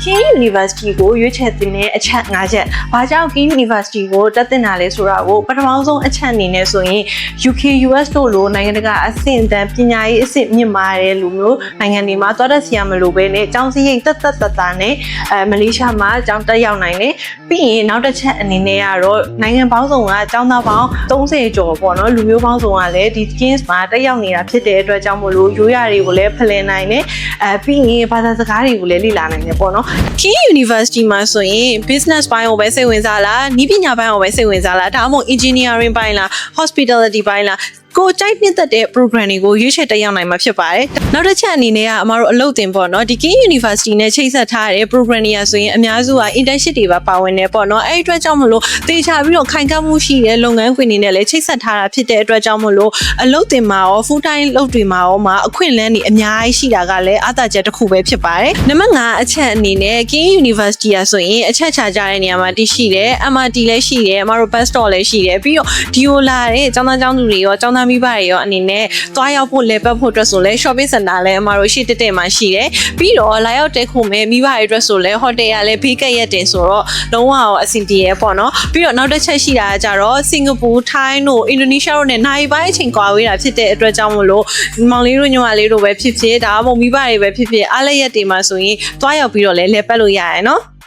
King University ကိုရွေးချယ်တင်တဲ့အချက်၅ချက်။ဘာကြောင့် King University ကိုတက်တင်တာလဲဆိုတာကိုပထမဆုံးအချက်အနေနဲ့ဆိုရင် UK US တို့လိုနိုင်ငံတကာအဆင့်အတန်းပညာရေးအဆင့်မြင့်မားတဲ့လူမျိုးနိုင်ငံတွေမှာသွားတတ်စီရမလို့ပဲနဲ့ကျောင်းစရိတ်တက်နဲ့မလေးရှားမှာကျောင်းတက်ရောက်နိုင်တယ်။ပြီးရင်နောက်တစ်ချက်အနေနဲ့ကတော့နိုင်ငံပေါင်းစုံကကျောင်းသားပေါင်း30ကျော်ပေါ့နော်လူမျိုးပေါင်းစုံကလည်းဒီ Kings မှာတက်ရောက်နေတာဖြစ်တဲ့အတွက်ကြောင့်မို့လို့ရိုးရာတွေကိုလည်းဖလှယ်နိုင်တယ်။ပြီးရင်ဘာသာစကားတွေကိုလည်းလေ့လာနိုင်တယ်ပေါ့နော်King University မှာဆိုရင် business ဘိုင်းကိုပဲစိတ်ဝင်စားလား၊နည်းပညာဘိုင်းကိုပဲစိတ်ဝင်စားလားဒါမှမဟုတ် engineering ဘိုင်းလား hospitality ဘိုင်းလားကိုကြိုက်နှစ်သက်တဲ့ program တွေကိုရွေးချယ်တက်ရောက်နိုင်မှာဖြစ်ပါတယ်။နောက်တစ်ချက်အနေနဲ့ကအမတို့အလုပ်တင်ပေါ့နော်ဒီ King University နဲ့ချိတ်ဆက်ထားတဲ့ program တွေဆိုရင်အများစုက internship တွေပါဝင်နေပေါ့နော်။အဲ့ဒီအတွက်ကြောင့်မလို့တေချာပြီးတော့ခိုင်ခန့်မှုရှိတဲ့လုပ်ငန်းခွင်တွေနဲ့လည်းချိတ်ဆက်ထားတာဖြစ်တဲ့အတွက်ကြောင့်မလို့အလုပ်တင်မှာရော full time လုပ်တွေမှာရောအခွင့်အလမ်းတွေအများကြီးရှိတာကလည်းအားသာချက်တစ်ခုပဲဖြစ်ပါတယ်။နံပါတ်5အချက်အနေနဲ့ King University ဆိုရင်အချက်ချကြတဲ့နေရာမှာတည်ရှိတယ် MRT လည်းရှိတယ်အမတို့ bus stop လည်းရှိတယ်ပြီးတော့ဒီလိုလာတဲ့ကျောင်းသားကျောင်းသူတွေရောကျောင်းသားမိဘတွေရောအနေနဲ့သွားရောက်ဖို့လဲပတ်ဖို့အတွက်ဆိုလဲ shopping center လည်းအမတို့ရှိတက်မှာရှိတယ်ပြီးတော့လာရောက်တက်ခုမဲ့မိဘတွေအတွက်ဆိုလဲ hotel ကလည်းဘေးကပ်ရက်တင်ဆိုတော့လုံးဝအဆင်ပြေရပေါ့နော်ပြီးတော့နောက်တစ်ချက်ရှိတာကကြတော့စင်ကာပူထိုင်းတို့အင်ဒိုနီးရှားတို့နဲ့နိုင်ပိုင်းအချိန်ကွာဝေးတာဖြစ်တဲ့အတွက်ကြောင့်မလို့မောင်လေးတို့ညမလေးတို့ပဲဖြစ်ဖြစ်ဒါမှမဟုတ်မိဘတွေပဲဖြစ်ဖြစ်အားလည်းရက်တင်မှာဆိုရင်သွားရောက်ပြီးတော့လဲပတ်လို့ရရနော်